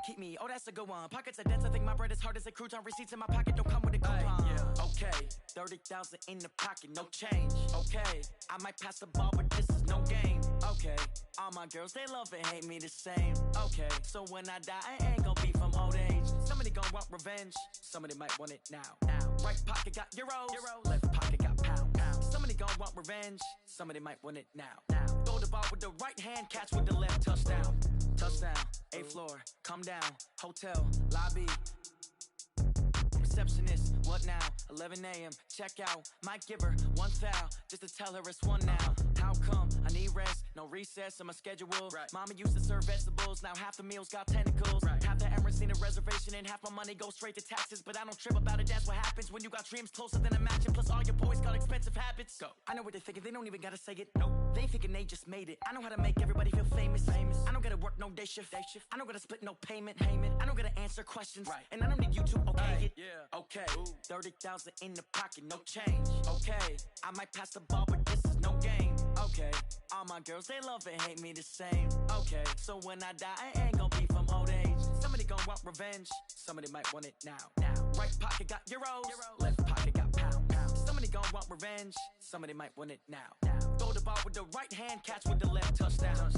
keep me, oh that's a good one. Pockets are dense, I think my bread is hard as a crouton. Receipts in my pocket don't come with a coupon. Yeah. Okay, 30,000 in the pocket, no change. Okay, I might pass the ball, but this is no game. Okay, all my girls, they love and hate me the same. Okay, so when I die, I ain't gon' be from old age. Somebody gon' want revenge, somebody might want it now. Right pocket got euros, left pocket got pounds. Somebody gon' want revenge, somebody might want it now. Throw the ball with the right hand, catch with the left, touchdown. Touchdown, 8th floor, come down, hotel, lobby. Receptionist, what now? 11 a.m. check out. Might give her one foul just to tell her it's one now. How come? I need rest, no recess in my schedule. Right. Mama used to serve vegetables, now half the meals got tentacles. Right. Half the Emirates need a reservation and half my money goes straight to taxes. But I don't trip about it, that's what happens when you got dreams closer than a match. And plus all your boys got expensive habits. Go. I know what they're thinking, they don't even gotta say it. Nope. They thinking they just made it. I know how to make everybody feel famous. I don't gotta work no day shift. I don't gotta split no payment. I don't gotta answer questions. Right. And I don't need you to okay it. Yeah. Okay, 30,000 in the pocket, no change. Okay, I might pass the ball, but this is no game. Okay, all my girls, they love and hate me the same. Okay, so when I die, I ain't gon' be from old age. Somebody gon' want revenge, somebody might want it now. Right pocket got euros, left pocket got pounds. Somebody gon' want revenge, somebody might want it now. Throw the ball with the right hand, catch with the left, touchdown.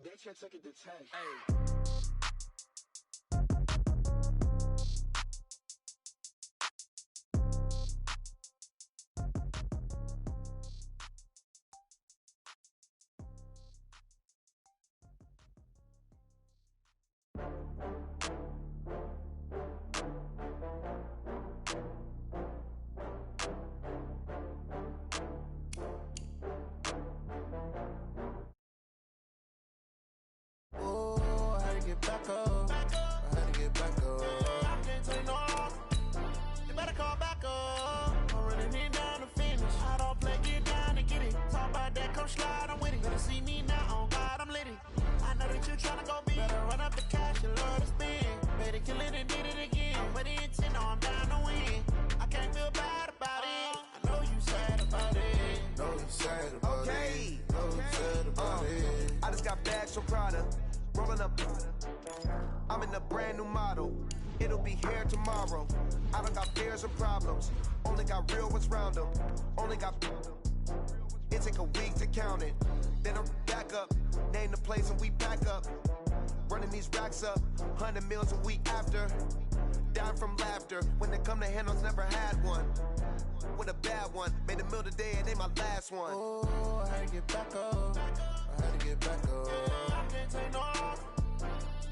They can't take it to 10. Hey. Back up. I had to get back up. I can't take no loss. You better call back up. I'm running it down to finish. I don't play, get down and get it. Talk about that, come slide, I'm with it. Better see me now, on God, I'm lit it. I know that you tryna go big. Better run up the cash, you love to spin. Better kill it and did it again. But the intent, no, I'm down to win. I can't feel bad about it. I know you sad about it. Know you sad about it. Know you sad about it. I just got bags from Prada. Rolling up, I'm in a brand new model. It'll be here tomorrow. I don't got fears or problems. Only got real ones round them. Only got. It take a week to count it. Then I'm back up. Name the place and we back up. Running these racks up. 100 meals a week after. Down from laughter. When they come to handles, never had one. With a bad one. Made a meal today and ain't my last one. Oh, I had to get back up. I had to get back up. I can't take no loss.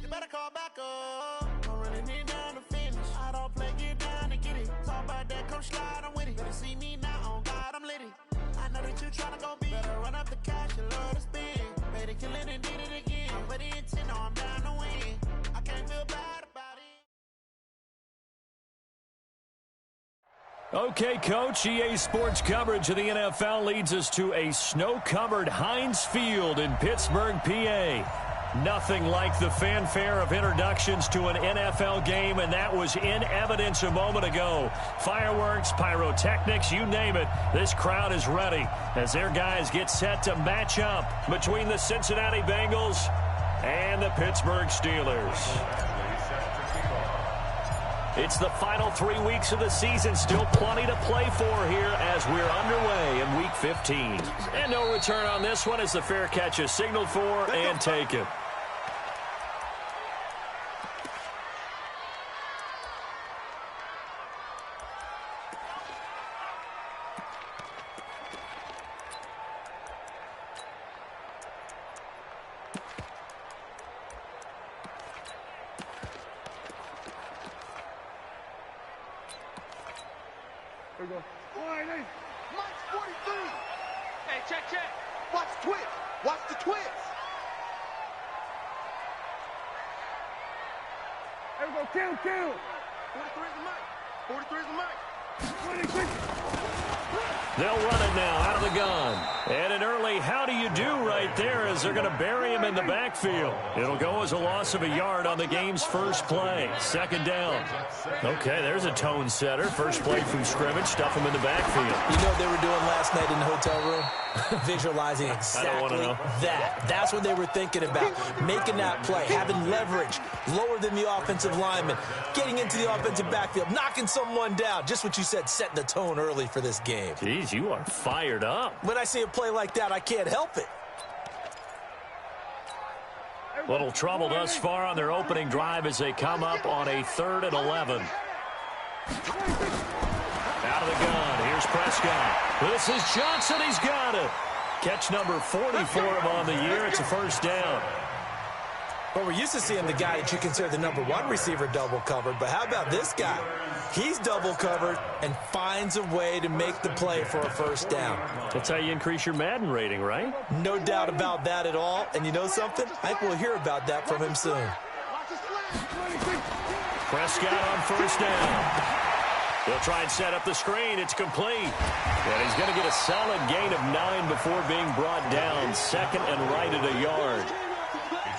You better call back up. I'm running it down to finish. I don't play, get down and get it. Talk about that, come slide, I'm with it. Better see me now, on God, I'm lit it. I know that you tryna go big. Better run up the cash, you love to spin. Better kill it and did it again. But the intent, no, I'm down to win. I can't feel bad about it. Okay, Coach, EA Sports coverage of the NFL leads us to a snow-covered Heinz Field in Pittsburgh, PA. Nothing like the fanfare of introductions to an NFL game, and that was in evidence a moment ago. Fireworks, pyrotechnics, you name it, this crowd is ready as their guys get set to match up between the Cincinnati Bengals and the Pittsburgh Steelers. It's the final 3 weeks of the season. Still plenty to play for here as we're underway in Week 15. And no return on this one as the fair catch is signaled for and taken. Here we go. Mike's 43. Hey, check. Watch the twist. Watch the twist. Here we go. Kill. 43 is the mic. 43 is the mic. 26. They'll run it now out of the gun. And an early how do you do right there as they're going to bury him in the backfield. It'll go as a loss of a yard on the game's first play. Second down. Okay, there's a tone setter. First play from scrimmage. Stuff him in the backfield. You know what they were doing last night in the hotel room? Visualizing exactly that. That's what they were thinking about. Making that play, having leverage, lower than the offensive lineman, getting into the offensive backfield, knocking someone down. Just what you said, setting the tone early for this game. Jeez, you are fired up. When I see a play like that, I can't help it. Little trouble thus far on their opening drive as they come up on a 3rd and 11. Out of the gun. Here's Prescott. This is Johnson. He's got it. Catch number 40 for him on the year. It's a first down. Well, we're used to seeing the guy that you consider the #1 receiver double covered, but how about this guy? He's double covered and finds a way to make the play for a first down. That's how you increase your Madden rating, right? No doubt about that at all. And you know something? I think we'll hear about that from him soon. Prescott on first down. He'll try and set up the screen. It's complete. And he's going to get a solid gain of 9 before being brought down. Second and right at a yard.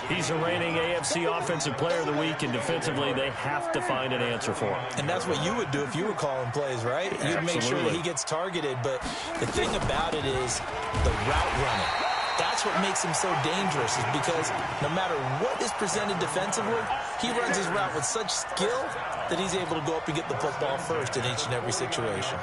He's the reigning AFC Offensive Player of the Week, and defensively, they have to find an answer for him. And that's what you would do if you were calling plays, right? You'd Absolutely. make sure that he gets targeted. But the thing about it is the route running. That's what makes him so dangerous, is because no matter what is presented defensively, he runs his route with such skill that he's able to go up and get the football first in each and every situation.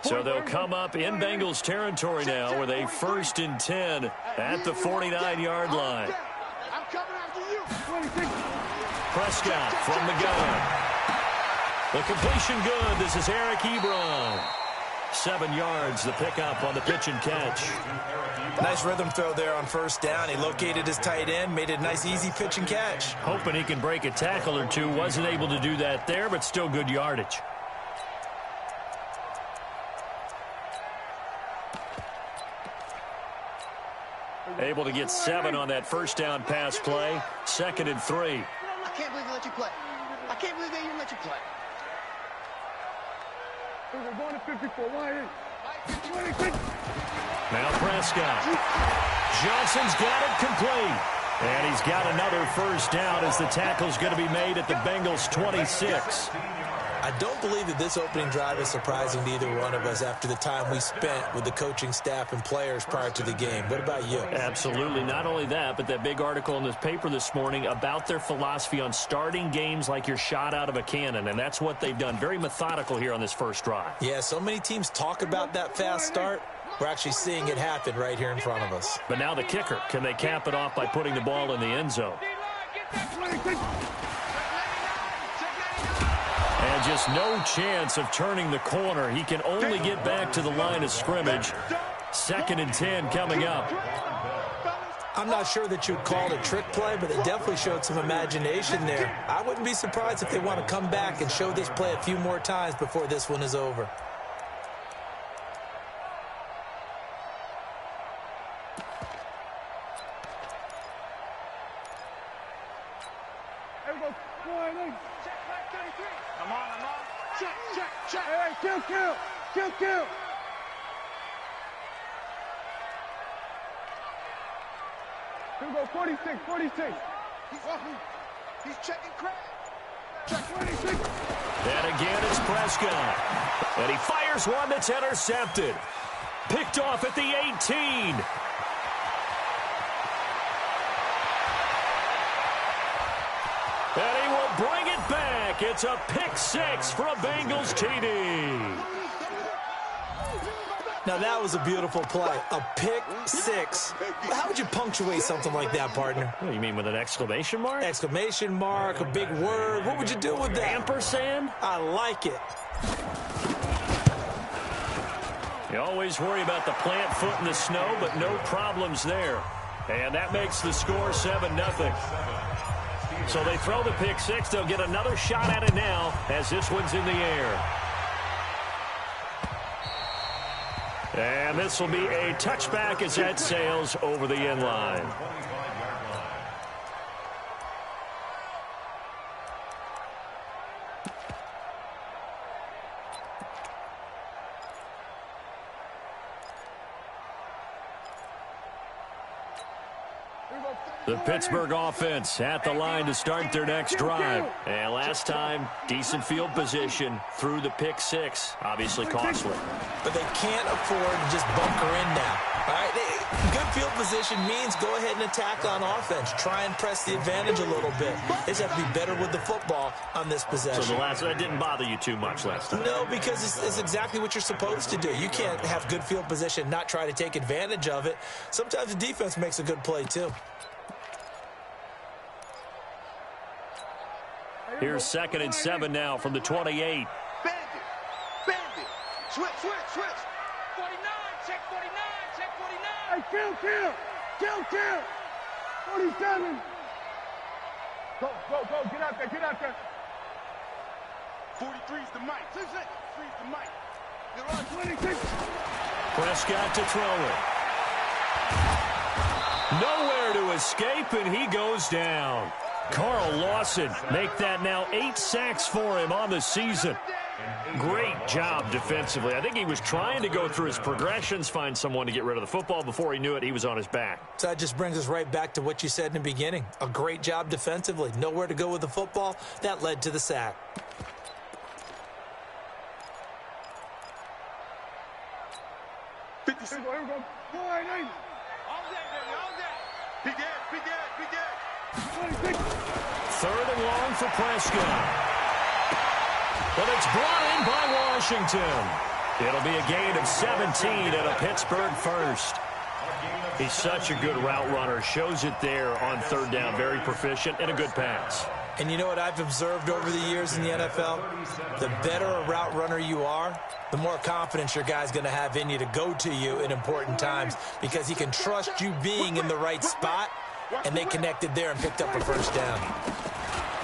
So they'll come up in Bengals territory now with a 1st and 10 at the 49-yard line. I'm coming after you. Prescott from the gun. The completion good. This is Eric Ebron. 7 yards, the pickup on the pitch and catch. Nice rhythm throw there on first down. He located his tight end, made it a nice, easy pitch and catch. Hoping he can break a tackle or two. Wasn't able to do that there, but still good yardage. Able to get 7 on that first down pass play. 2nd and 3. I can't believe they let you play. I can't believe they even let you play. We're going to 54. Why? Now Prescott. Johnson's got it complete. And he's got another first down as the tackle's going to be made at the Bengals 26. I don't believe that this opening drive is surprising to either one of us after the time we spent with the coaching staff and players prior to the game. What about you? Absolutely. Not only that, but that big article in this paper this morning about their philosophy on starting games like you're shot out of a cannon, and that's what they've done. Very methodical here on this first drive. Yeah, so many teams talk about that fast start. We're actually seeing it happen right here in front of us. But now the kicker. Can they cap it off by putting the ball in the end zone? And just no chance of turning the corner. He can only get back to the line of scrimmage. 2nd and 10 coming up. I'm not sure that you'd call it a trick play, but it definitely showed some imagination there. I wouldn't be surprised if they want to come back and show this play a few more times before this one is over. Kill. Here we go, 46. He's checking crab. Check 26. And again, it's Prescott. And he fires one that's intercepted. Picked off at the 18. And he will bring it back. It's a pick 6 for a Bengals TD. Now, that was a beautiful play. A pick 6. How would you punctuate something like that, partner? What do you mean, with an exclamation mark? Exclamation mark, a big word. What would you do with that? Ampersand? I like it. You always worry about the plant foot in the snow, but no problems there. And that makes the score 7-0. So they throw the pick 6. They'll get another shot at it now as this one's in the air. And this will be a touchback as that sails over the end line. The Pittsburgh offense at the line to start their next drive. And last time, decent field position through the pick six. Obviously costly. But they can't afford to just bunker in now. All right, good field position means go ahead and attack on offense. Try and press the advantage a little bit. They just have to be better with the football on this possession. So that didn't bother you too much last time? No, because it's exactly what you're supposed to do. You can't have good field position, not try to take advantage of it. Sometimes the defense makes a good play too. Here's 2nd and 7 now from the 28. Bandit. Switch. 49, check 49, check 49. Hey, kill. 47. Go, get out there. 43's the mic. 3's the mic. You're on 26. Prescott to throw it. Nowhere to escape, and he goes down. Carl Lawson make that now 8 sacks for him on the season. Great job defensively. I think he was trying to go through his progressions, find someone to get rid of the football. Before he knew it, he was on his back. So that just brings us right back to what you said in the beginning. A great job defensively. Nowhere to go with the football. That led to the sack. Here we go. 4-8. All day, baby, all day. Big Ed. 26. 3rd and long for Prescott. But it's brought in by Washington. It'll be a gain of 17 and a Pittsburgh first. He's such a good route runner. Shows it there on 3rd down. Very proficient and a good pass. And you know what I've observed over the years in the NFL? The better a route runner you are, the more confidence your guy's going to have in you to go to you in important times because he can trust you being in the right spot, and they connected there and picked up a first down.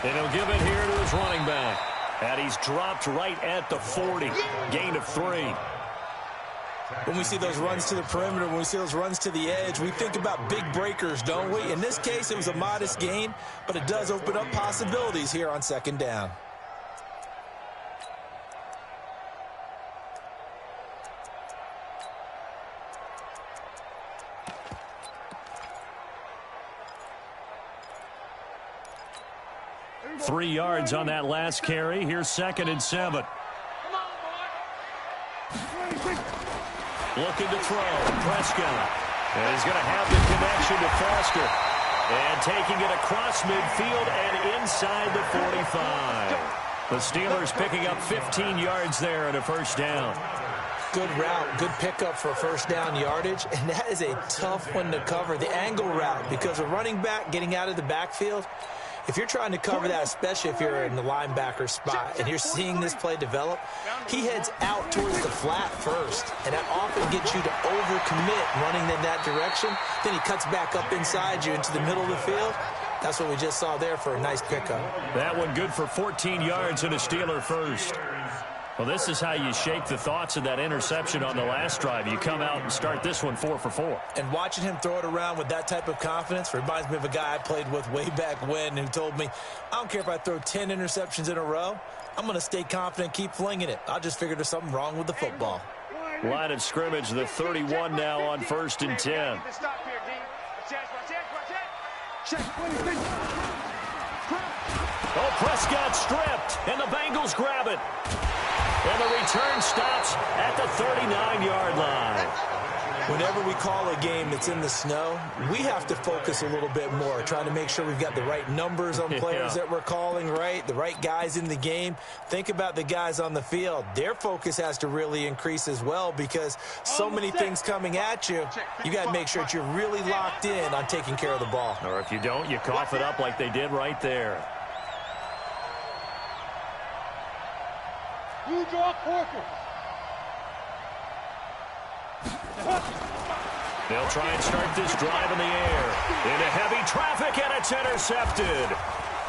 And he'll give it here to his running back. And he's dropped right at the 40. Gain of 3. When we see those runs to the perimeter, when we see those runs to the edge, we think about big breakers, don't we? In this case, it was a modest gain, but it does open up possibilities here on 2nd down. Three yards on that last carry. Here's 2nd and 7. Come on, boy. Looking to throw. Prescott. And he's going to have the connection to Foster. And taking it across midfield and inside the 45. The Steelers picking up 15 yards there and a first down. Good route, good pickup for first down yardage, and that is a tough one to cover. The angle route, because a running back getting out of the backfield, if you're trying to cover that, especially if you're in the linebacker spot and you're seeing this play develop, he heads out towards the flat first, and that often gets you to overcommit running in that direction. Then he cuts back up inside you into the middle of the field. That's what we just saw there for a nice pickup. That one good for 14 yards and a Steeler first. Well, this is how you shake the thoughts of that interception on the last drive. You come out and start this one 4 for 4. And watching him throw it around with that type of confidence reminds me of a guy I played with way back when who told me, I don't care if I throw 10 interceptions in a row. I'm going to stay confident, keep flinging it. I just figured there's something wrong with the football. Line of scrimmage, the 31 now on 1st and 10. Stop here, D. Check 26. Oh, Prescott stripped, and the Bengals grab it. And the return stops at the 39-yard line. Whenever we call a game that's in the snow, we have to focus a little bit more, trying to make sure we've got the right numbers on players that we're calling, right? The right guys in the game. Think about the guys on the field. Their focus has to really increase as well because so many things coming at you. You got to make sure that you're really locked in on taking care of the ball. Or if you don't, you cough it up like they did right there. You draw quarters. They'll try and start this drive in the air. Into heavy traffic, and it's intercepted.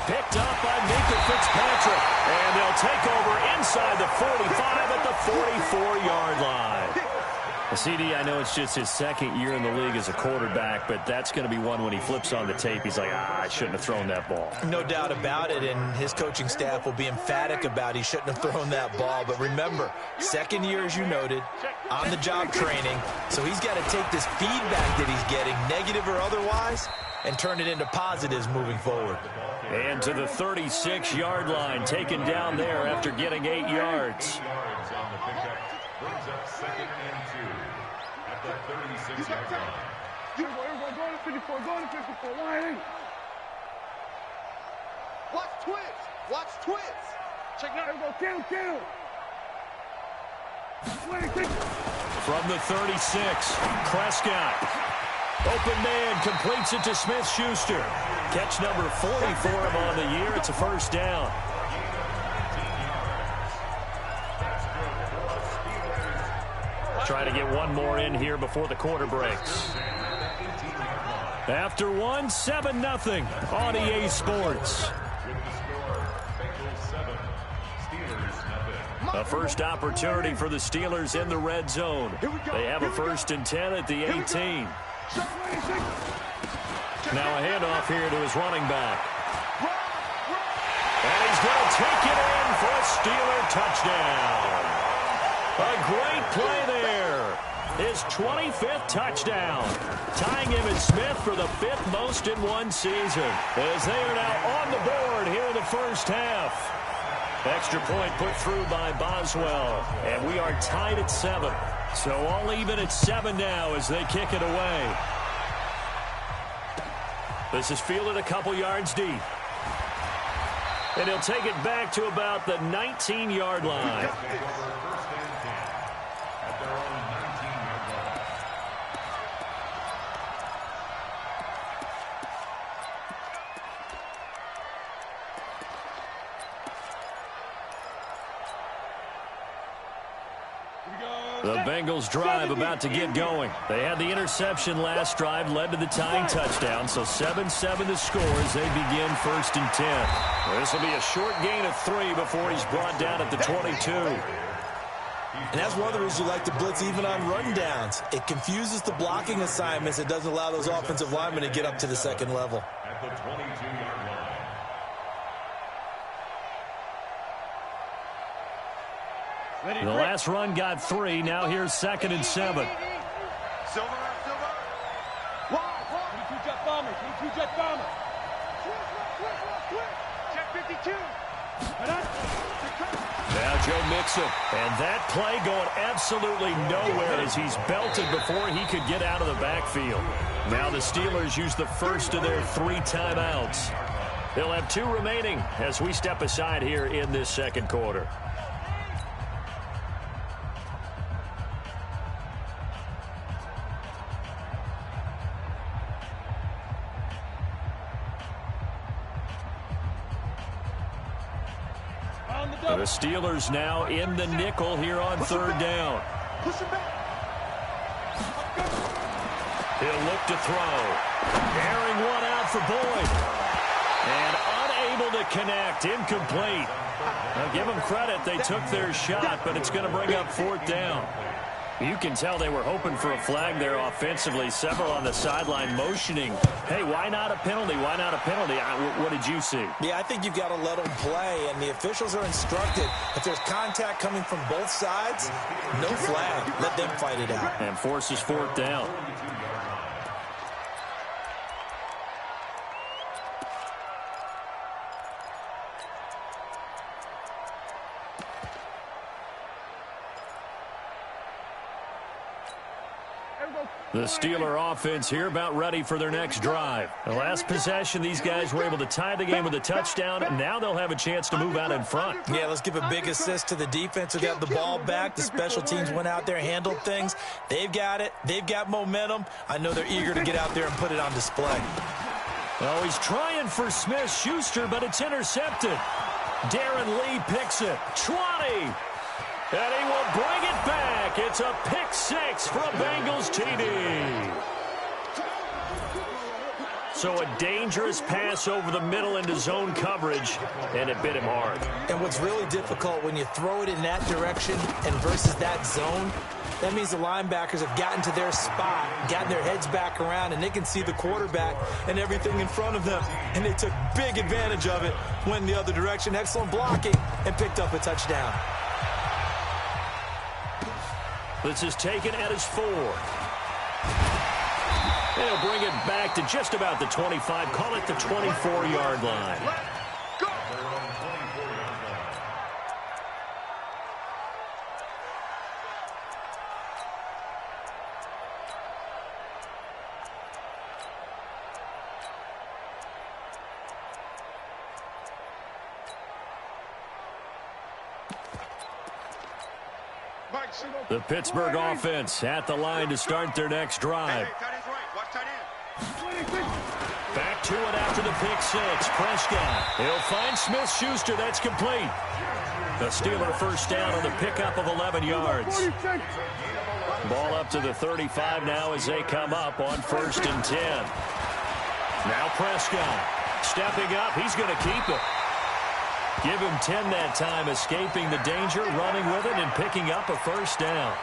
Picked up by Minka Fitzpatrick. And they'll take over inside the 45 at the 44-yard line. CD, I know it's just his second year in the league as a quarterback, but that's going to be one when he flips on the tape, he's like, I shouldn't have thrown that ball. No doubt about it, and his coaching staff will be emphatic about he shouldn't have thrown that ball. But remember, second year, as you noted, on-the-job training, so he's got to take this feedback that he's getting, negative or otherwise, and turn it into positives moving forward. And to the 36-yard line, taken down there after getting 8 yards. Brings up 2nd and 2 at the 36-yard line. Everyone, go to 54, go to 54, line 8. Watch twist, watch twist. Check now. Everyone, kill. From the 36, Prescott. Open man, completes it to Smith-Schuster. Catch number 40 for him on the year. It's a first down. Try to get one more in here before the quarter breaks. After one, 7-0 on EA Sports. A first opportunity for the Steelers in the red zone. They have a 1st and 10 at the 18. Now a handoff here to his running back. And he's going to take it in for a Steeler touchdown. A great play there. His 25th touchdown. Tying him and Smith for the 5th most in one season. As they are now on the board here in the first half. Extra point put through by Boswell. And we are tied at 7. So all even at 7 now as they kick it away. This is fielded a couple yards deep. And he'll take it back to about the 19-yard line. The Bengals drive about to get going. They had the interception last drive, led to the tying touchdown, so 7-7 the score as they begin 1st and 10. This will be a short gain of 3 before he's brought down at the 22. And that's one of the reasons you like to blitz even on run downs. It confuses the blocking assignments. It doesn't allow those offensive linemen to get up to the second level. At the 22-yard line. The last run got 3. Now here's 2nd and 7. Silver. 22 jet bomber. Check 52. Now Joe Mixon. And that play going absolutely nowhere as he's belted before he could get out of the backfield. Now the Steelers use the first of their 3 timeouts. They'll have 2 remaining as we step aside here in this second quarter. The Steelers now in the nickel here on 3rd down. He'll look to throw. Airing one out for Boyd. And unable to connect. Incomplete. Now give them credit. They took their shot, but it's going to bring up 4th down. You can tell they were hoping for a flag there offensively. Several on the sideline motioning. Hey, why not a penalty? Why not a penalty? What did you see? Yeah, I think you've got to let them play, and the officials are instructed. If there's contact coming from both sides, no flag. Let them fight it out. And forces 4th down. The Steeler offense here about ready for their next drive. The last possession, these guys were able to tie the game with a touchdown, and now they'll have a chance to move out in front. Yeah, let's give a big assist to the defense who got the ball back. The special teams went out there, handled things. They've got it. They've got momentum. I know they're eager to get out there and put it on display. Oh, he's trying for Smith-Schuster, but it's intercepted. Darren Lee picks it. 20. And he will bring it back. It's a pick 6 for a Bengals TD. So a dangerous pass over the middle into zone coverage, and it bit him hard. And what's really difficult when you throw it in that direction and versus that zone, That means the linebackers have gotten to their spot, gotten their heads back around, and they can see the quarterback and everything in front of them. And they took big advantage of it, went the other direction, excellent blocking, and picked up a touchdown. This is taken at his 4. They'll bring it back to just about the 25, call it the 24-yard line. The Pittsburgh offense at the line to start their next drive. Back to it after the pick 6. Prescott. He'll find Smith-Schuster. That's complete. The Steeler first down on the pickup of 11 yards. Ball up to the 35 now as they come up on 1st and 10. Now Prescott stepping up. He's going to keep it. Give him 10 that time, escaping the danger, running with it, and picking up a first down.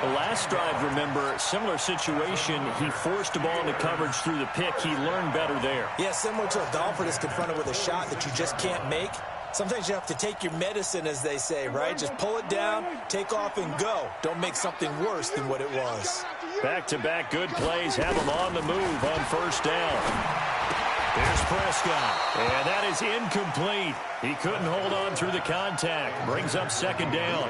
The last drive, remember, similar situation. He forced the ball into coverage through the pick. He learned better there. Yeah, similar to a golfer that's confronted with a shot that you just can't make. Sometimes you have to take your medicine, as they say, right? Just pull it down, take off, and go. Don't make something worse than what it was. Back-to-back good plays have him on the move on first down. There's Prescott, and that is incomplete. He couldn't hold on through the contact. Brings up 2nd down.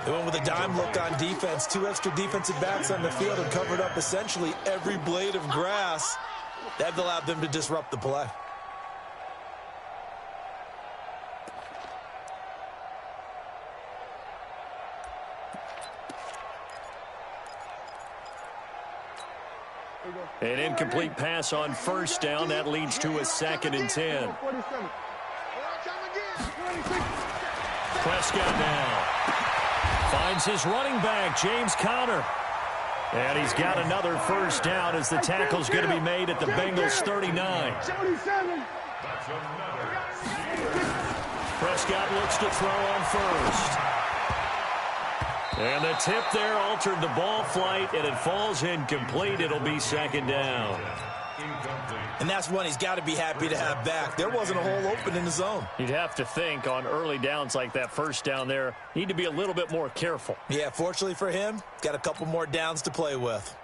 They went with a dime look on defense. 2 extra defensive backs on the field and covered up essentially every blade of grass. That allowed them to disrupt the play. An incomplete pass on first down. That leads to a 2nd and 10. Prescott now finds his running back, James Conner. And he's got another first down as the tackle's going to be made at the Bengals 39. Prescott looks to throw on first. And the tip there altered the ball flight, and it falls incomplete. It'll be 2nd down. And that's one he's got to be happy to have back. There wasn't a hole open in the zone. You'd have to think on early downs like that first down there, need to be a little bit more careful. Yeah, fortunately for him, got a couple more downs to play with.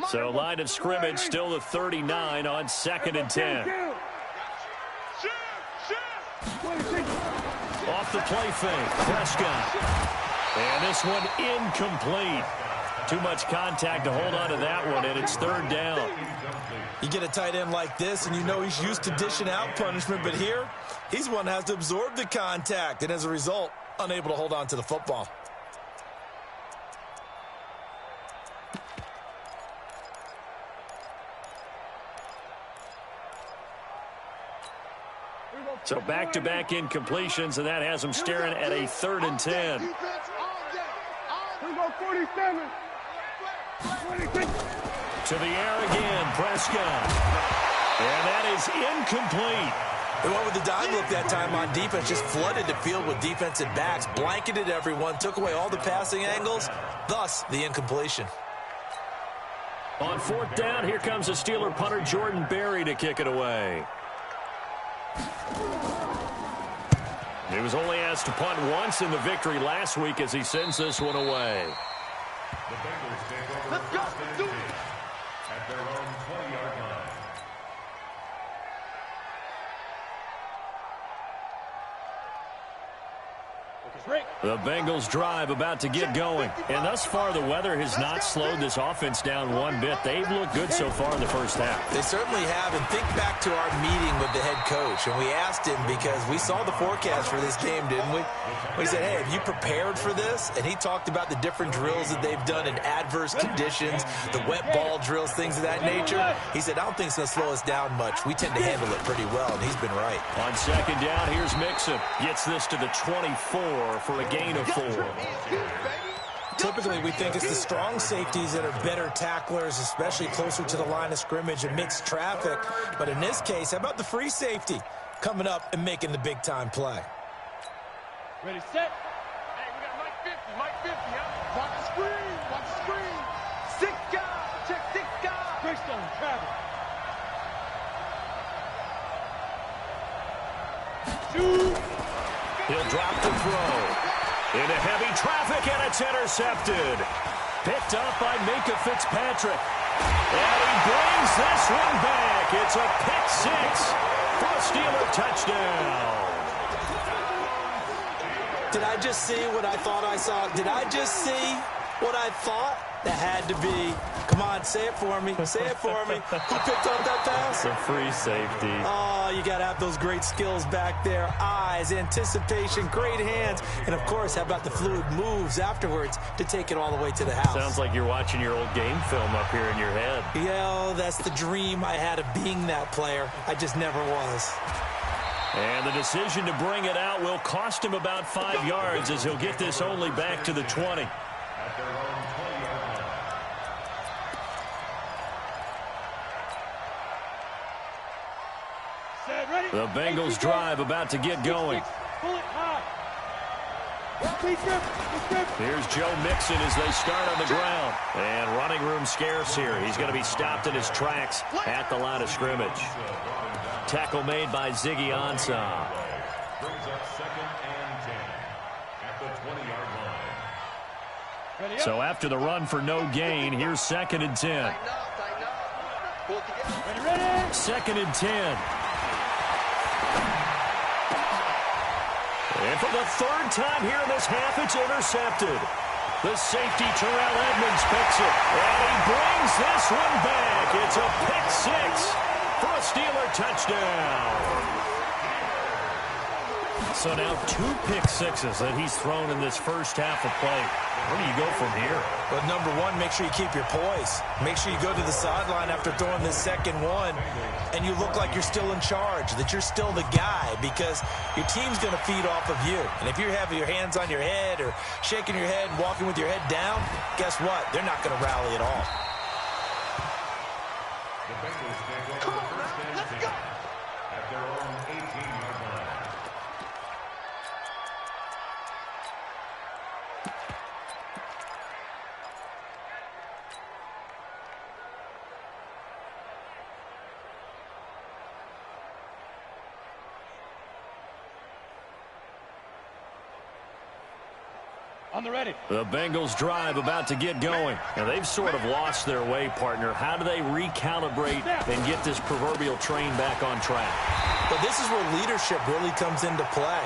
So line of scrimmage still the 39 on 2nd and 10. Off the play fake, Prescott. And this one incomplete. Too much contact to hold on to that one, and it's 3rd down. You get a tight end like this, and you know he's used to dishing out punishment, but here, he's one that has to absorb the contact, and as a result, unable to hold on to the football. So back-to-back incompletions, and that has them staring at a 3rd and 10. Here we go, 47. To the air again, Prescott. And that is incomplete. They went with the dime look that time on defense, just flooded the field with defensive backs, blanketed everyone, took away all the passing angles, thus the incompletion. On 4th down, here comes the Steeler punter Jordan Berry to kick it away. He was only asked to punt once in the victory last week as he sends this one away. The Bengals take over first and 10 at their own 20-yard line. The Bengals drive about to get going. And thus far, the weather has not slowed this offense down one bit. They've looked good so far in the first half. They certainly have. And think back to our meeting with the head coach. And we asked him because we saw the forecast for this game, didn't we? We said, hey, have you prepared for this? And he talked about the different drills that they've done in adverse conditions, the wet ball drills, things of that nature. He said, I don't think it's going to slow us down much. We tend to handle it pretty well, and he's been right. On 2nd down, here's Mixon. Gets this to the 24 for a gain of 4. Typically, we think it's the strong safeties that are better tacklers, especially closer to the line of scrimmage amidst traffic. But in this case, how about the free safety coming up and making the big-time play? Ready, set. Hey, we got Mike 50. Mike 50, huh? Watch the screen. Watch the screen. 6 guys. Check 6 guys. Greystone, travel. 2. He'll drop the throw. Into heavy traffic, and it's intercepted. Picked up by Minka Fitzpatrick. And he brings this one back. It's a pick 6 for a Steeler touchdown. Did I just see what I thought I saw? Did I just see what I thought? That had to be. Come on, say it for me. Say it for me. Who picked up that pass? The free safety. Oh, you got to have those great skills back there. Eyes, anticipation, great hands. And, of course, how about the fluid moves afterwards to take it all the way to the house? Sounds like you're watching your old game film up here in your head. Yeah, that's the dream I had of being that player. I just never was. And the decision to bring it out will cost him about 5 yards as he'll get this only back to the 20. At their own 20-yard line. Set, ready. The Bengals drive about to get going. Pull it high. Here's Joe Mixon as they start on the ground. And running room scarce here. He's going to be stopped in his tracks at the line of scrimmage. Tackle made by Ziggy Ansah. Brings up 2nd and 10 at the 20-yard line. So after the run for no gain, here's 2nd and 10. Ready. 2nd and 10. And for the 3rd time here in this half, it's intercepted. The safety, Terrell Edmonds, picks it. And he brings this one back. It's a pick 6 for a Steeler touchdown. So now 2 pick 6s that he's thrown in this first half of play. Where do you go from here? Well, number one, make sure you keep your poise. Make sure you go to the sideline after throwing this second one, and you look like you're still in charge, that you're still the guy, because your team's going to feed off of you. And if you're having your hands on your head or shaking your head and walking with your head down, guess what? They're not going to rally at all. The Bengals take over the 1st and 10 at their own 18-yard line. On the ready. The Bengals drive about to get going. Now, they've sort of lost their way, partner. How do they recalibrate and get this proverbial train back on track? But this is where leadership really comes into play.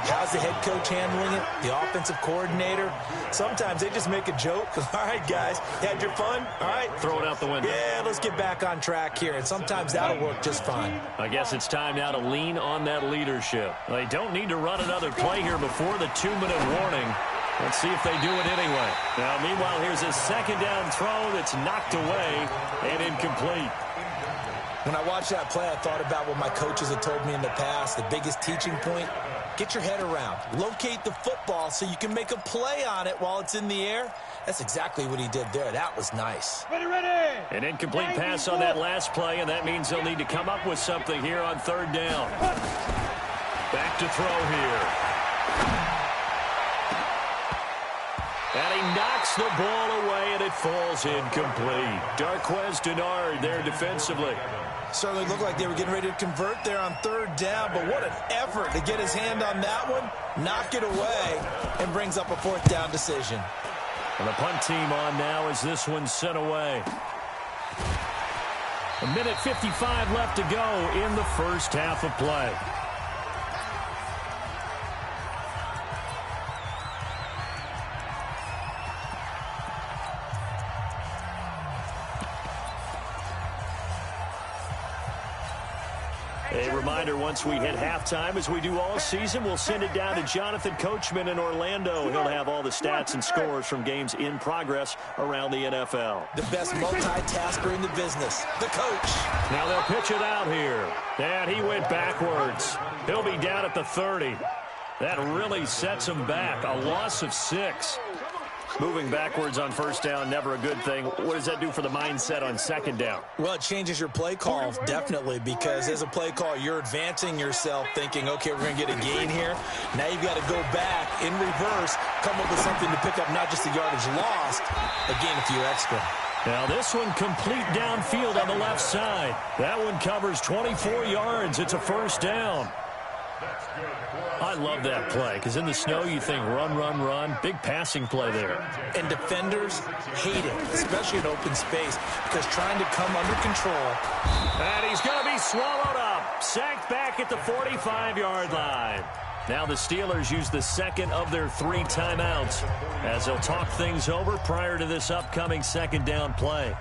How's the head coach handling it? The offensive coordinator? Sometimes they just make a joke. All right, guys, you had your fun? All right. Throw it out the window. Yeah, let's get back on track here. And sometimes that'll work just fine. I guess it's time now to lean on that leadership. They don't need to run another play here before the 2-minute warning. Let's see if they do it anyway. Now, meanwhile, here's a 2nd down throw that's knocked away and incomplete. When I watched that play, I thought about what my coaches had told me in the past. The biggest teaching point, get your head around. Locate the football so you can make a play on it while it's in the air. That's exactly what he did there. That was nice. Ready. An incomplete pass on that last play, and that means they'll need to come up with something here on 3rd down. Back to throw here. And he knocks the ball away, and it falls incomplete. Darquez Denard there defensively. Certainly looked like they were getting ready to convert there on 3rd down, but what an effort to get his hand on that one, knock it away, and brings up a 4th down decision. And the punt team on now as this one's sent away. 1:55 left to go in the first half of play. A reminder, once we hit halftime, as we do all season, we'll send it down to Jonathan Coachman in Orlando. He'll have all the stats and scores from games in progress around the NFL. The best multitasker in the business, the coach. Now they'll pitch it out here. And he went backwards. He'll be down at the 30. That really sets him back. A loss of 6. Moving backwards on first down, never a good thing. What does that do for the mindset on second down? Well, it changes your play call, definitely, because as a play call, you're advancing yourself thinking, okay, we're going to get a gain here. Now you've got to go back in reverse, come up with something to pick up not just the yardage lost, but gain a few extra. Now this one complete downfield on the left side. That one covers 24 yards. It's a first down. I love that play because in the snow you think run, run, run. Big passing play there. And defenders hate it, especially in open space, because trying to come under control. And he's going to be swallowed up. Sacked back at the 45-yard line. Now the Steelers use the second of their 3 timeouts as they'll talk things over prior to this upcoming second down play.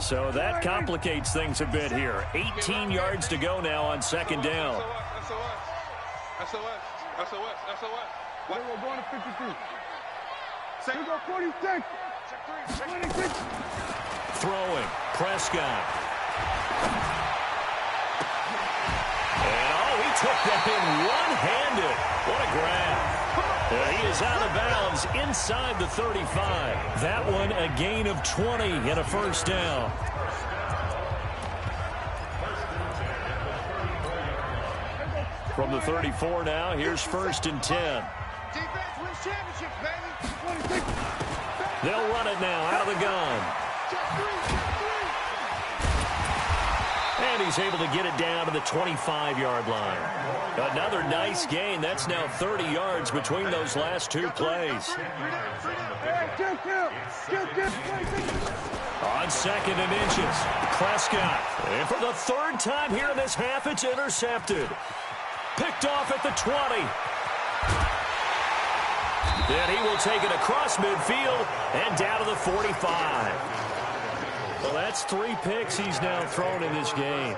So that complicates things a bit here. 18 yards to go now on second down. SOS. We're going to 53. We go 46. 26. Throwing. Prescott. And, he took that in one-handed. What a grab. He is out of bounds inside the 35. That one a gain of 20 and a first down. From the 34 now, here's 1st and 10. Defense wins championships, baby. 26. They'll run it now out of the gun. And he's able to get it down to the 25-yard line. Another nice gain. That's now 30 yards between those last 2 plays. On second and inches, Prescott. And for the 3rd time here in this half, it's intercepted. Picked off at the 20. Then he will take it across midfield and down to the 45. Well, that's 3 picks he's now thrown in this game.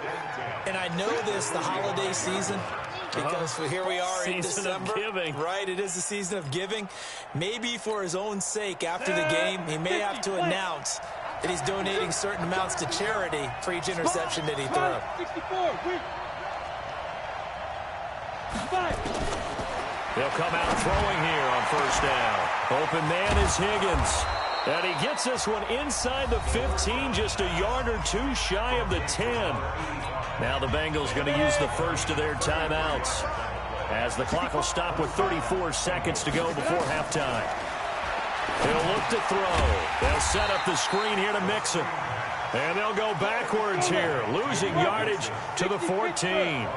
And I know this, the holiday season, because here we are in December. Season of giving. Right, it is the season of giving. Maybe for his own sake after the game, he may have to announce that he's donating certain amounts to charity for each interception that he threw. 64. They'll come out throwing here on first down. Open man is Higgins. And he gets this one inside the 15, just a yard or 2 shy of the 10. Now the Bengals going to use the first of their timeouts as the clock will stop with 34 seconds to go before halftime. They'll look to throw. They'll set up the screen here to Mixon. And they'll go backwards here, losing yardage to the 14.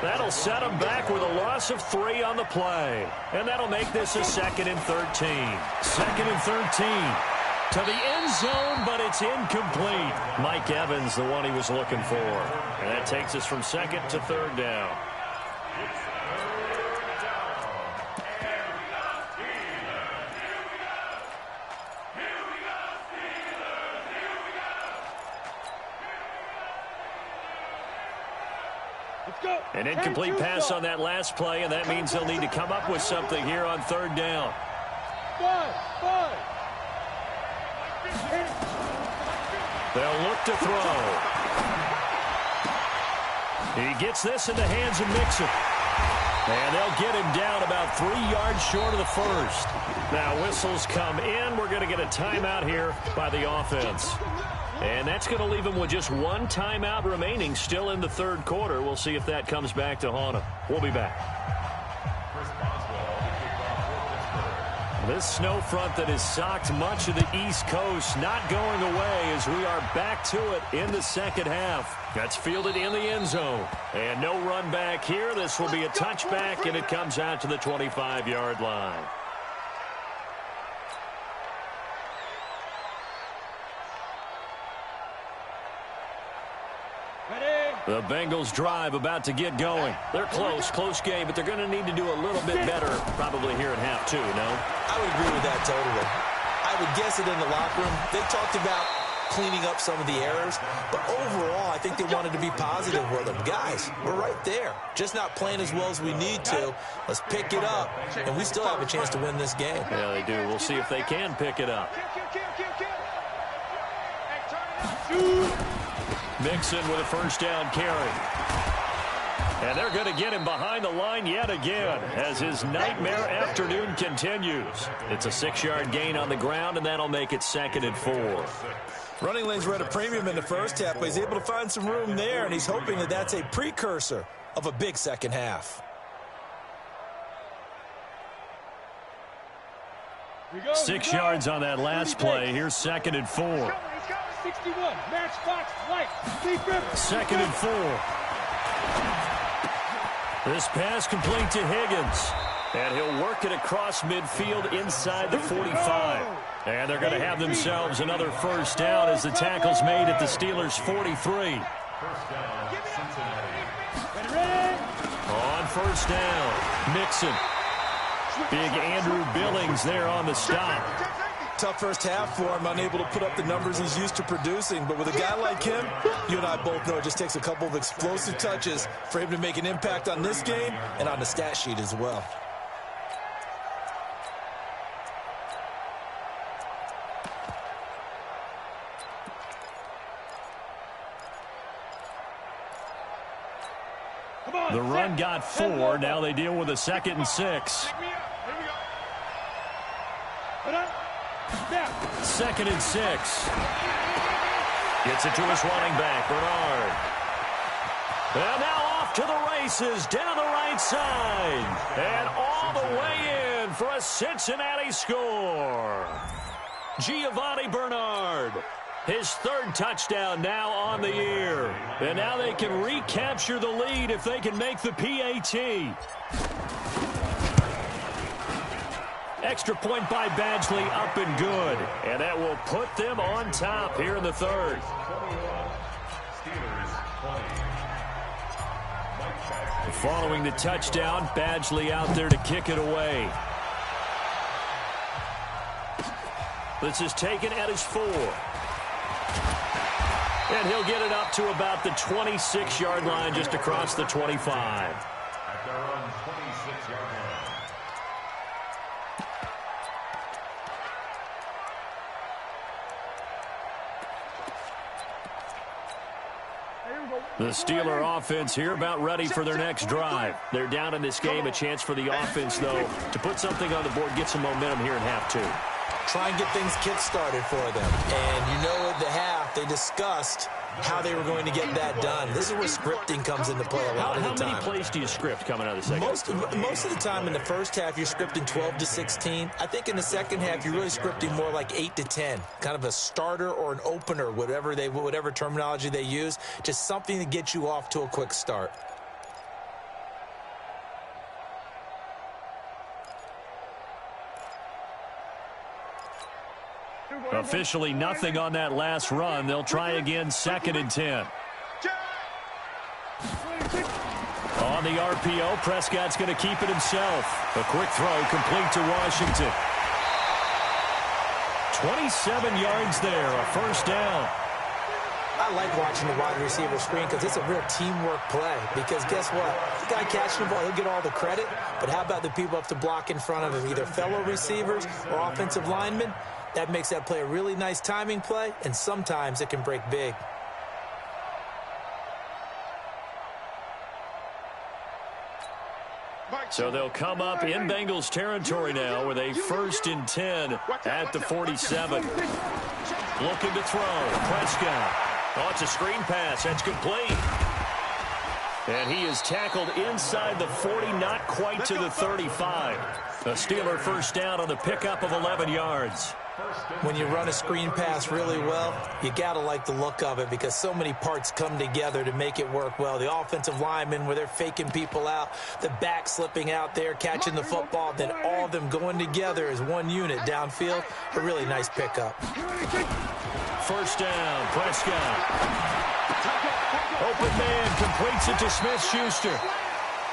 That'll set them back with a loss of 3 on the play. And that'll make this a 2nd and 13. 2nd and 13 to the end zone, but it's incomplete. Mike Evans, the one he was looking for. And that takes us from 2nd to 3rd down. An incomplete pass on that last play, and that means they'll need to come up with something here on 3rd down. They'll look to throw. He gets this in the hands of Mixon. And they'll get him down about 3 yards short of the first. Now whistles come in. We're going to get a timeout here by the offense. And that's going to leave him with just 1 timeout remaining still in the 3rd quarter. We'll see if that comes back to haunt him. We'll be back. This snow front that has socked much of the East Coast not going away as we are back to it in the 2nd half. That's fielded in the end zone. And no run back here. This will be a touchback, and it comes out to the 25-yard line. The Bengals drive about to get going. They're close game, but they're going to need to do a little bit better probably here in half 2, no? I would agree with that totally. I would guess it in the locker room. They talked about cleaning up some of the errors. But overall, I think they wanted to be positive with them. Guys, we're right there. Just not playing as well as we need to. Let's pick it up, and we still have a chance to win this game. Yeah, they do. We'll see if they can pick it up. Mixon with a first down carry. And they're going to get him behind the line yet again as his nightmare afternoon continues. It's a 6-yard gain on the ground, and that'll make it 2nd and 4. Running lanes were at a premium in the first half, but he's able to find some room there, and he's hoping that that's a precursor of a big second half. 6 yards on that last play. Here's 2nd and 4. 61, matchbox, light, 2nd and 4. This pass complete to Higgins. And he'll work it across midfield inside the 45. And they're going to have themselves another first down as the tackle's made at the Steelers' 43. On first down, Mixon. Big Andrew Billings there on the stop. Tough first half for him, unable to put up the numbers he's used to producing. But with a guy like him, you and I both know it just takes a couple of explosive touches for him to make an impact on this game and on the stat sheet as well. The run got 4. Now they deal with a 2nd and 6. 2nd and 6. Gets it to his running back, Bernard. And now off to the races down the right side. And all the way in for a Cincinnati score. Giovanni Bernard. His 3rd touchdown now on the year. And now they can recapture the lead if they can make the PAT. Extra point by Badgley, up and good. And that will put them on top here in the 3rd. Following the touchdown, Badgley out there to kick it away. This is taken at his 4. And he'll get it up to about the 26-yard line, just across the 25. At their own 26-yard line. The Steeler offense here about ready for their next drive. They're down in this game. A chance for the offense, though, to put something on the board, get some momentum here in half 2. Try and get things kick-started for them. And you know at the half, they discussed how they were going to get that done. This is where scripting comes into play a lot of the time. How many plays do you script coming out of the second? Most of the time in the first half, you're scripting 12 to 16. I think in the second half, you're really scripting more like 8 to 10. Kind of a starter or an opener, whatever terminology they use. Just something to get you off to a quick start. Officially nothing on that last run. They'll try again, 2nd and 10. On the RPO, Prescott's going to keep it himself. A quick throw complete to Washington. 27 yards there, a first down. I like watching the wide receiver screen because it's a real teamwork play. Because guess what? The guy catching the ball, he'll get all the credit. But how about the people up to block in front of him, either fellow receivers or offensive linemen? That makes that play a really nice timing play, and sometimes it can break big. So they'll come up in Bengals territory now with a 1st and 10 at the 47. Looking to throw. Prescott. Oh, it's a screen pass. That's complete. And he is tackled inside the 40, not quite to the 35. A Steeler first down on the pickup of 11 yards. When you run a screen pass really well, you got to like the look of it because so many parts come together to make it work well. The offensive linemen where they're faking people out, the back slipping out there, catching the football, then all of them going together as one unit downfield. A really nice pickup. First down, Prescott. Open man, completes it to Smith-Schuster.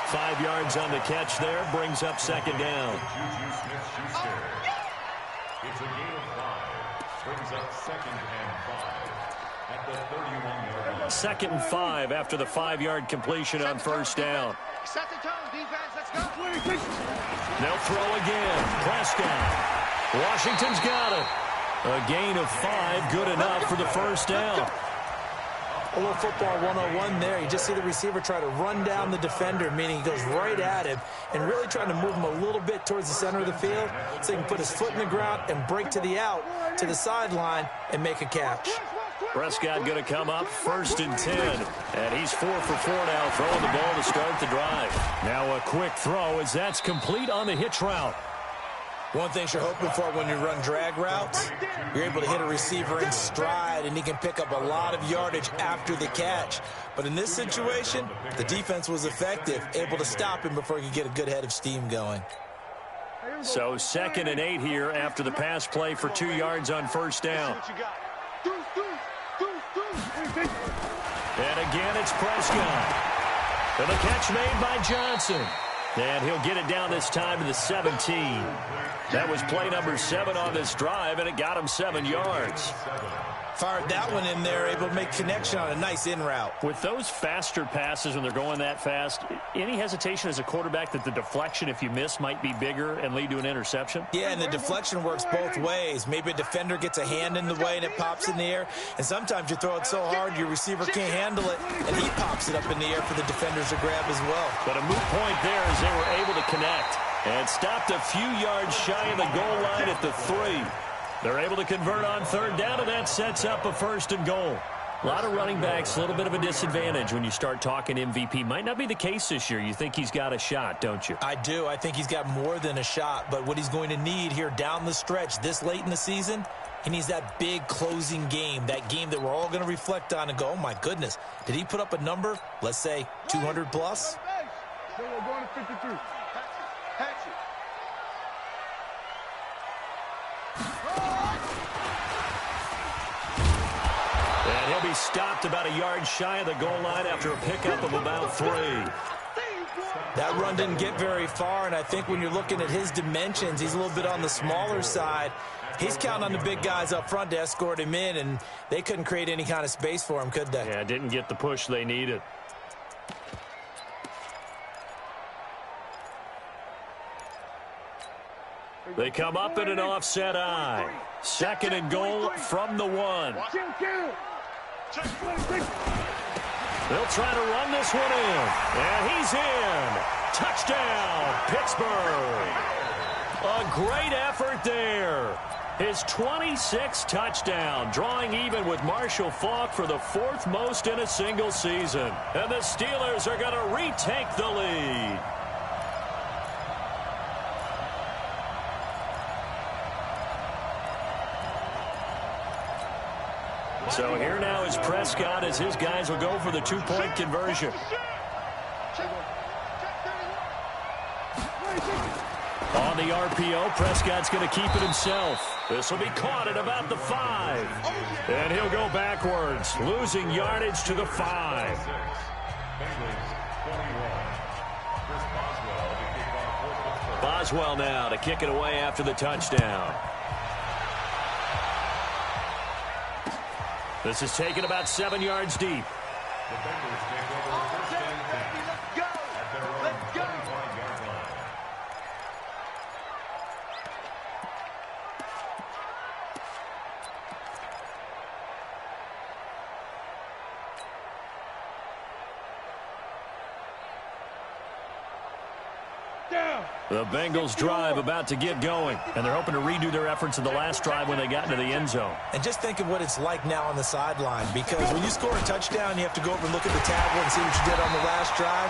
5 yards on the catch there, brings up 2nd down. Juju Smith-Schuster. It's a gain of 5. Brings up 2nd and 5 at the 31-yard line. 2nd and 5 after the 5-yard completion on first down. Set the tone, defense, let's go. They'll throw again. Prescott. Washington's got it. A gain of 5, good enough for the first down. A little football 101 there. You just see the receiver try to run down the defender, meaning he goes right at him and really trying to move him a little bit towards the center of the field so he can put his foot in the ground and break to the out, to the sideline, and make a catch. Prescott going to come up 1st and 10. And he's 4 for 4 now, throwing the ball to start the drive. Now a quick throw as that's complete on the hitch route. One thing you're hoping for when you run drag routes, you're able to hit a receiver in stride, and he can pick up a lot of yardage after the catch. But in this situation, the defense was effective, able to stop him before he could get a good head of steam going. So 2nd and 8 here after the pass play for 2 yards on first down. And again, it's Prescott. And the catch made by Johnson. And he'll get it down this time to the 17. That was play number 7 on this drive, and it got him 7 yards. Fired that one in there, able to make connection on a nice in route. With those faster passes when they're going that fast, any hesitation as a quarterback that the deflection, if you miss, might be bigger and lead to an interception? Yeah, and the deflection works both ways. Maybe a defender gets a hand in the way and it pops in the air, and sometimes you throw it so hard your receiver can't handle it, and he pops it up in the air for the defenders to grab as well. But a moot point there as they were able to connect and stopped a few yards shy of the goal line at the 3. They're able to convert on 3rd down, and that sets up a 1st and goal. A lot of running backs, a little bit of a disadvantage when you start talking MVP. Might not be the case this year. You think he's got a shot, don't you? I do. I think he's got more than a shot. But what he's going to need here down the stretch this late in the season, he needs that big closing game, that game that we're all going to reflect on and go, oh, my goodness, did he put up a number, let's say, 200 plus? So we're going to 52. Hatch it. And he'll be stopped about a yard shy of the goal line after a pickup of about 3. That run didn't get very far, and I think when you're looking at his dimensions, he's a little bit on the smaller side. He's counting on the big guys up front to escort him in, and they couldn't create any kind of space for him, could they? Yeah, didn't get the push they needed. They come up in an offset eye. 2nd and goal from the 1. They'll try to run this one in. And he's in. Touchdown, Pittsburgh. A great effort there. His 26th touchdown, drawing even with Marshall Faulk for the 4th most in a single season. And the Steelers are going to retake the lead. So here now is Prescott as his guys will go for the 2-point conversion. On the RPO, Prescott's going to keep it himself. This will be caught at about the 5. And he'll go backwards, losing yardage to the 5. Boswell now to kick it away after the touchdown. This is taken about 7 yards deep. The Bengals take over first and 10 at their own 25-yard line. The Bengals drive about to get going, and they're hoping to redo their efforts in the last drive when they got into the end zone. And just think of what it's like now on the sideline, because when you score a touchdown, you have to go over and look at the tablet and see what you did on the last drive.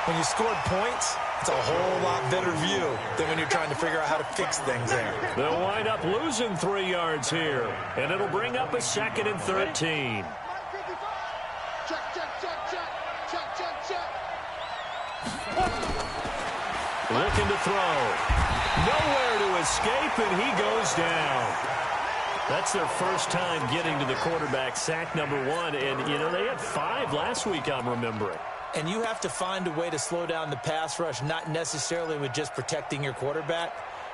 When you scored points, it's a whole lot better view than when you're trying to figure out how to fix things there. They'll wind up losing 3 yards here, and it'll bring up a 2nd and 13. Looking to throw. Nowhere to escape, and he goes down. That's their first time getting to the quarterback, sack number 1. And, you know, they had 5 last week, I'm remembering. And you have to find a way to slow down the pass rush, not necessarily with just protecting your quarterback,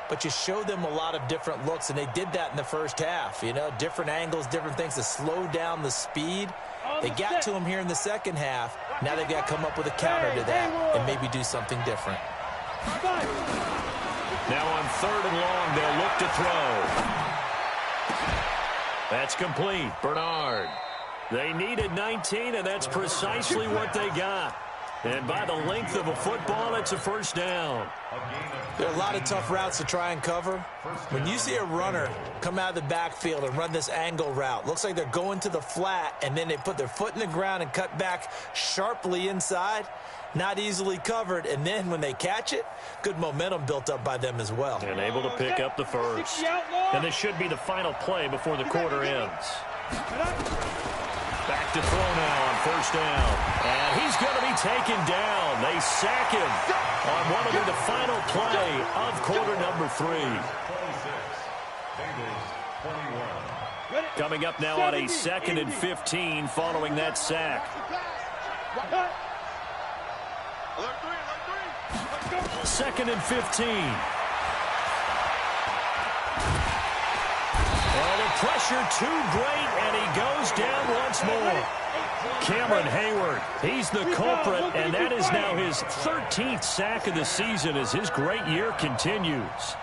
but you show them a lot of different looks, and they did that in the first half. You know, different angles, different things to slow down the speed. They got to him here in the second half. Now they've got to come up with a counter to that and maybe do something different. Now on 3rd and long, they'll look to throw. That's complete. Bernard. They needed 19, and that's precisely what they got. And by the length of a football, it's a first down. There are a lot of tough routes to try and cover. When you see a runner come out of the backfield and run this angle route, looks like they're going to the flat, and then they put their foot in the ground and cut back sharply inside. Not easily covered, and then when they catch it, good momentum built up by them as well. And able to pick up the first. And this should be the final play before the quarter ends. Back to throw now on 1st down. And he's going to be taken down. They sack him on what will be the final play of quarter number 3. Coming up now on a 2nd and 15 following that sack. 2nd and 15. Well, the pressure too great, and he goes down once more. Cameron Hayward, he's the culprit, and that is now his 13th sack of the season as his great year continues.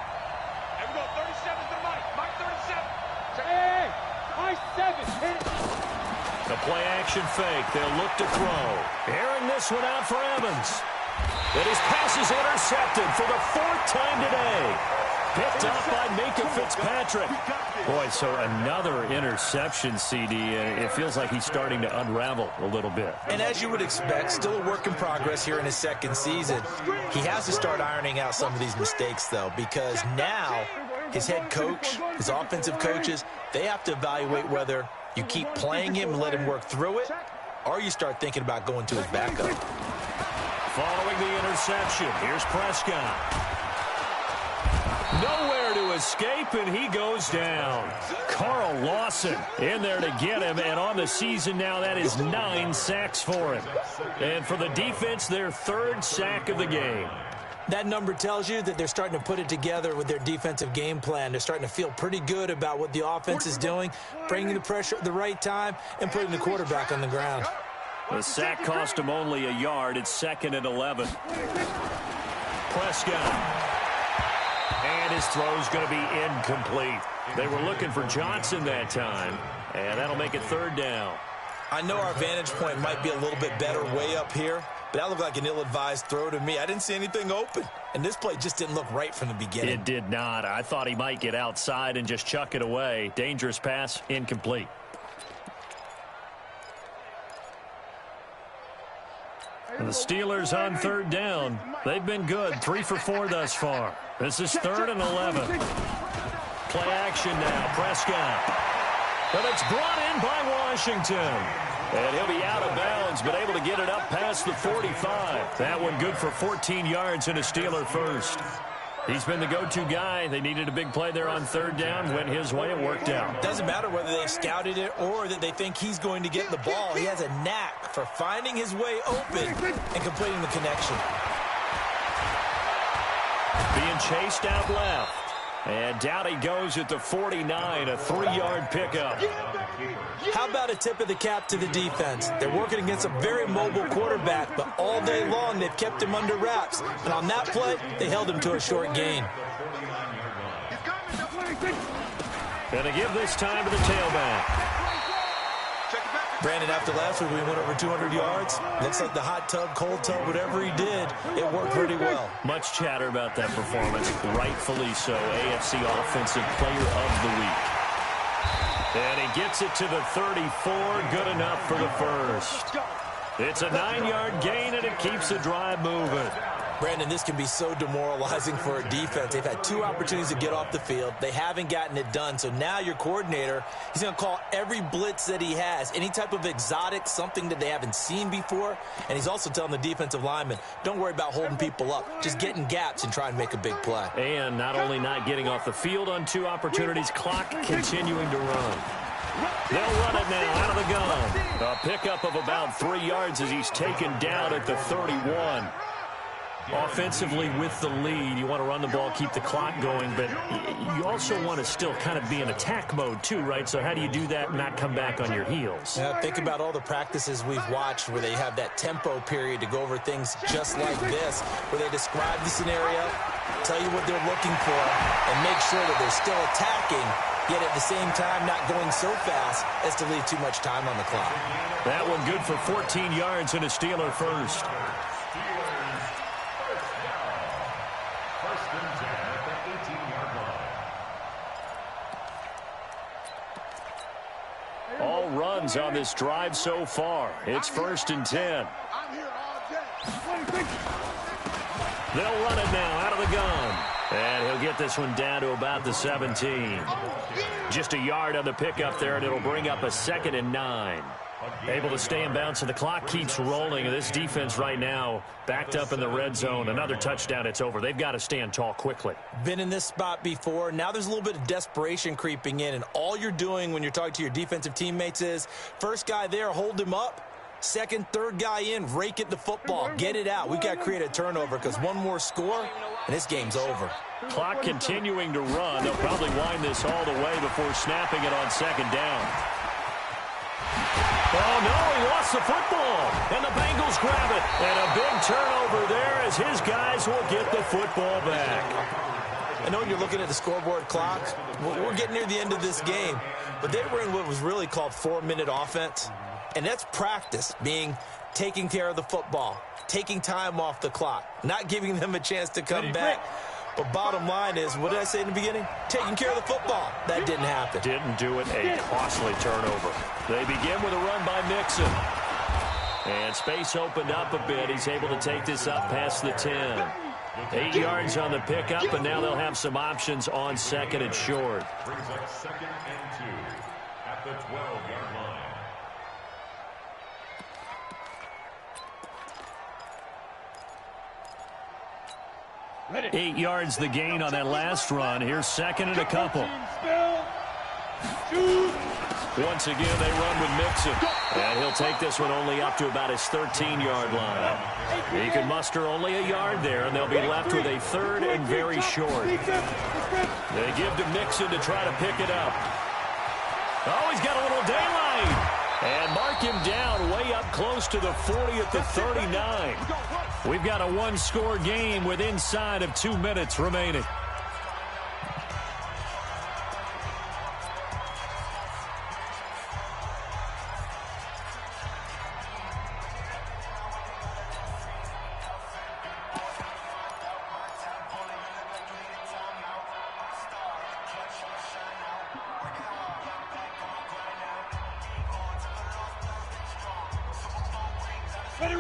Here we go, 37 to Mike. Mike 37. Hey, Mike 7. Hit it. The play action fake. They'll look to throw. Airing this one out for Evans. And his pass is intercepted for the 4th time today. Picked up by Minka Fitzpatrick. Boy, so another interception, CD. It feels like he's starting to unravel a little bit. And as you would expect, still a work in progress here in his 2nd season. He has to start ironing out some of these mistakes, though, because now his head coach, his offensive coaches, they have to evaluate whether you keep playing him and let him work through it, or you start thinking about going to his backup. Following the interception, here's Prescott. Nowhere to escape, and he goes down. Carl Lawson in there to get him, and on the season now, that is 9 sacks for him. And for the defense, their 3rd sack of the game. That number tells you that they're starting to put it together with their defensive game plan. They're starting to feel pretty good about what the offense is doing, bringing the pressure at the right time, and putting the quarterback on the ground. The sack cost him only a yard. It's 2nd and 11. Prescott. And his throw's going to be incomplete. They were looking for Johnson that time, and that'll make it 3rd down. I know our vantage point might be a little bit better way up here, but that looked like an ill-advised throw to me. I didn't see anything open, and this play just didn't look right from the beginning. It did not. I thought he might get outside and just chuck it away. Dangerous pass, incomplete. And the Steelers on 3rd down. They've been good, 3 for 4 thus far. This is 3rd and 11. Play action now, Prescott. But it's brought in by Washington. And he'll be out of bounds, but able to get it up past the 45. That one good for 14 yards and a Steeler first. He's been the go-to guy. They needed a big play there on 3rd down. Went his way, it worked out. Doesn't matter whether they scouted it or that they think he's going to get the ball. He has a knack for finding his way open and completing the connection. Being chased out left. And down he goes at the 49, a 3-yard pickup. How about a tip of the cap to the defense? They're working against a very mobile quarterback, but all day long they've kept him under wraps. And on that play, they held him to a short gain. Going to give this time to the tailback. Brandon, after last week, we went over 200 yards. Looks like the hot tub, cold tub, whatever he did, it worked pretty well. Much chatter about that performance, rightfully so. AFC Offensive Player of the Week. And he gets it to the 34, good enough for the first. It's a 9-yard gain, and it keeps the drive moving. Brandon, this can be so demoralizing for a defense. They've had 2 opportunities to get off the field. They haven't gotten it done. So now your coordinator, he's going to call every blitz that he has, any type of exotic, something that they haven't seen before. And he's also telling the defensive linemen, don't worry about holding people up. Just get in gaps and try and make a big play. And not only not getting off the field on 2 opportunities, clock continuing to run. They'll run it now out of the gun. A pickup of about 3 yards as he's taken down at the 31. Offensively with the lead, you want to run the ball, keep the clock going, but you also want to still kind of be in attack mode too, right? So how do you do that and not come back on your heels? Yeah, think about all the practices we've watched where they have that tempo period to go over things just like this, where they describe the scenario, tell you what they're looking for, and make sure that they're still attacking, yet at the same time not going so fast as to leave too much time on the clock. That one good for 14 yards and a Steeler first. All runs on this drive so far. It's 1st and 10. They'll run it now out of the gun. And he'll get this one down to about the 17. Just a yard on the pickup there, and it'll bring up a 2nd and 9. Able to stay in bounds, and the clock keeps rolling. This defense right now backed up in the red zone. Another touchdown, it's over. They've got to stand tall quickly. Been in this spot before. Now there's a little bit of desperation creeping in, and all you're doing when you're talking to your defensive teammates is first guy there, hold him up. Second, third guy in, rake at the football. Get it out. We've got to create a turnover because one more score, and this game's over. Clock continuing to run. They'll probably wind this all the way before snapping it on 2nd down. Oh, no, he lost the football, and the Bengals grab it. And a big turnover there as his guys will get the football back. I know you're looking at the scoreboard clock. We're getting near the end of this game, but they were in what was really called 4-minute offense, and that's practice, being taking care of the football, taking time off the clock, not giving them a chance to come back. But bottom line is, what did I say in the beginning? Taking care of the football. That didn't happen. Didn't do it. A costly turnover. They begin with a run by Mixon. And space opened up a bit. He's able to take this up past the 10. 8 yards on the pickup, and now they'll have some options on 2nd and short. Brings up 2nd and 2 at the 12-yard line. 8 yards the gain on that last run. Here's 2nd and a couple. Once again, they run with Mixon. And he'll take this one only up to about his 13-yard line. He can muster only a yard there, and they'll be left with a 3rd and very short. They give to Mixon to try to pick it up. Oh, he's got a little daylight. And mark him down way up close to the 40 at the 39. We've got a one-score game with inside of 2 minutes remaining.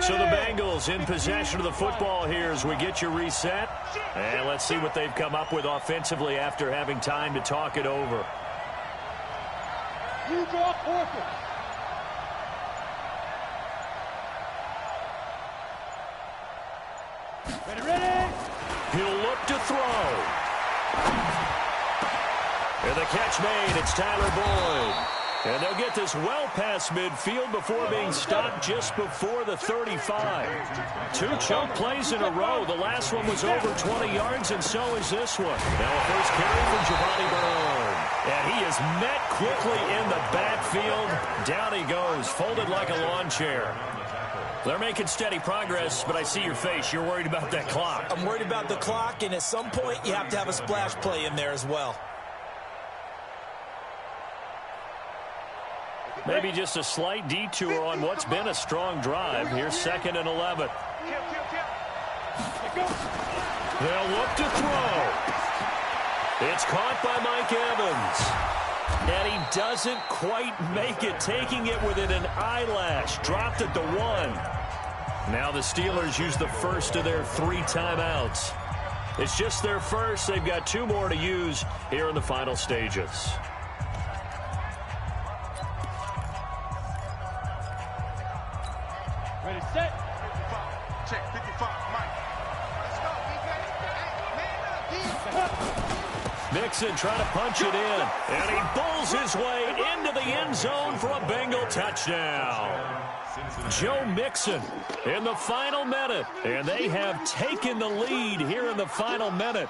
So the Bengals in possession of the football here as we get you reset. And let's see what they've come up with offensively after having time to talk it over. You draw forfeit. Ready. He'll look to throw. And the catch made. It's Tyler Boyd. And they'll get this well past midfield before being stopped just before the 35. 2 choke plays in a row. The last one was over 20 yards, and so is this one. Now a first carry for Giovanni Bernard. And he is met quickly in the backfield. Down he goes, folded like a lawn chair. They're making steady progress, but I see your face. You're worried about that clock. I'm worried about the clock, and at some point you have to have a splash play in there as well. Maybe just a slight detour on what's been a strong drive. Here's 2nd and 11. They'll look to throw. It's caught by Mike Evans. And he doesn't quite make it, taking it within an eyelash. Dropped at the 1. Now the Steelers use the first of their 3 timeouts. It's just their first. They've got 2 more to use here in the final stages. Ready, set. Check 55, Mike. Let's go, Mixon trying to punch it in. And he bowls his way into the end zone for a Bengal touchdown. Joe Mixon in the final minute, and they have taken the lead here in the final minute.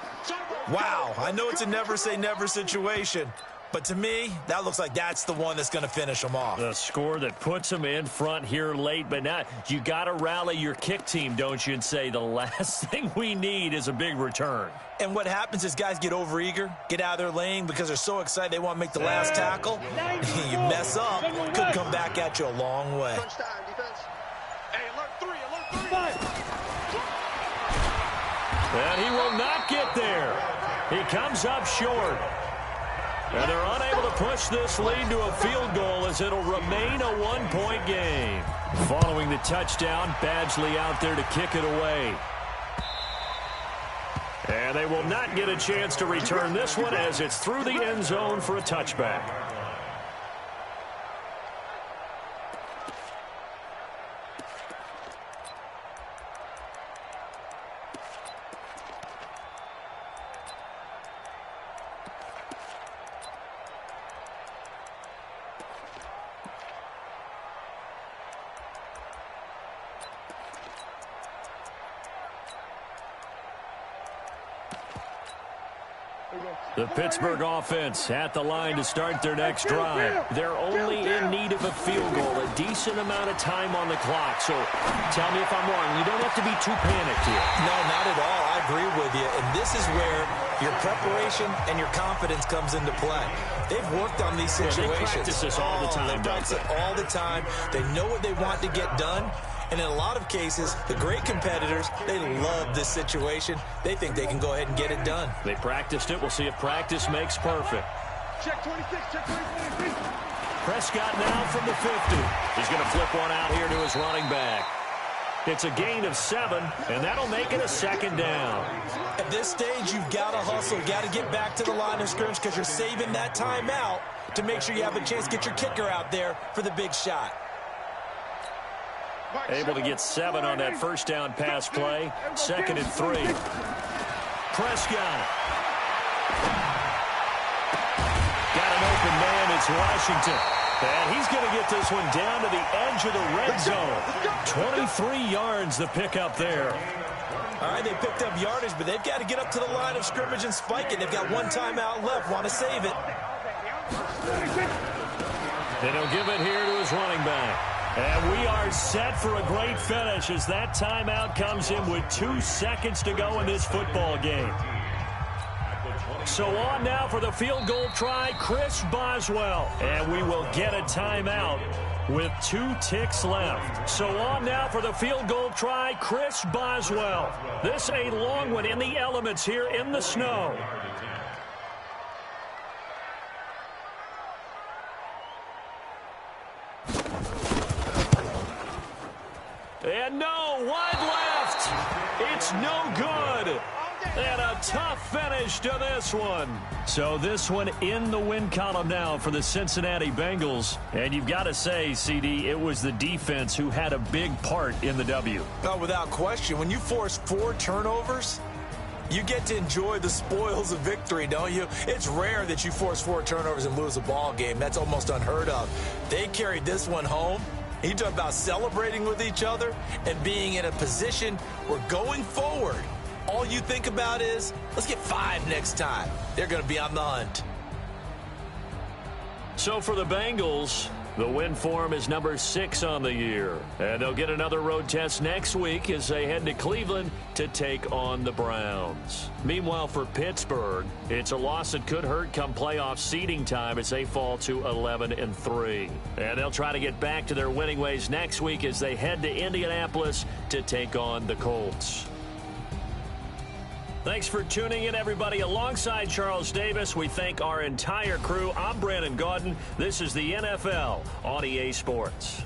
Wow, I know it's a never-say-never situation, but to me, that looks like that's the one that's going to finish them off. The score that puts them in front here late, but now you got to rally your kick team, don't you, and say the last thing we need is a big return. And what happens is guys get overeager, get out of their lane because they're so excited they want to make the last tackle. You mess up, could come back at you a long way. And he will not get there. He comes up short. And they're unable to push this lead to a field goal as it'll remain a one-point game. Following the touchdown, Badgley out there to kick it away. And they will not get a chance to return this one as it's through the end zone for a touchback. The Pittsburgh offense at the line to start their next drive. They're only in need of a field goal, a decent amount of time on the clock. So tell me if I'm wrong. You don't have to be too panicked here. No, not at all. I agree with you. And this is where your preparation and your confidence comes into play. They've worked on these situations. They practice this all the time. They practice it all the time. They know what they want to get done. And in a lot of cases, the great competitors, they love this situation. They think they can go ahead and get it done. They practiced it. We'll see if practice makes perfect. Check 26, check 26. Prescott now from the 50. He's going to flip one out here to his running back. It's a gain of 7, and that'll make it a second down. At this stage, you've got to hustle. You've got to get back to the line of scrimmage because you're saving that timeout to make sure you have a chance to get your kicker out there for the big shot. Able to get 7 on that first down pass play. 2nd and 3. Prescott. Got an open man. It's Washington. And he's going to get this one down to the edge of the red zone. 23 yards the pickup there. All right, they picked up yardage, but they've got to get up to the line of scrimmage and spike it. They've got one timeout left. Want to save it. And he'll give it here to his running back. And we are set for a great finish as that timeout comes in with 2 seconds to go in this football game. So on now for the field goal try, Chris Boswell. And we will get a timeout with 2 ticks left. So on now for the field goal try, Chris Boswell. This a long one in the elements here in the snow. And no, wide left. It's no good. And a tough finish to this one. So this one in the win column now for the Cincinnati Bengals. And you've got to say, CD, it was the defense who had a big part in the W. No, without question. When you force 4 turnovers, you get to enjoy the spoils of victory, don't you? It's rare that you force 4 turnovers and lose a ball game. That's almost unheard of. They carried this one home. You talk about celebrating with each other and being in a position where going forward, all you think about is, let's get 5 next time. They're going to be on the hunt. So for the Bengals, the win form is number 6 on the year. And they'll get another road test next week as they head to Cleveland to take on the Browns. Meanwhile, for Pittsburgh, it's a loss that could hurt come playoff seeding time as they fall to 11-3. And they'll try to get back to their winning ways next week as they head to Indianapolis to take on the Colts. Thanks for tuning in, everybody. Alongside Charles Davis, we thank our entire crew. I'm Brandon Gaudin. This is the NFL on EA Sports.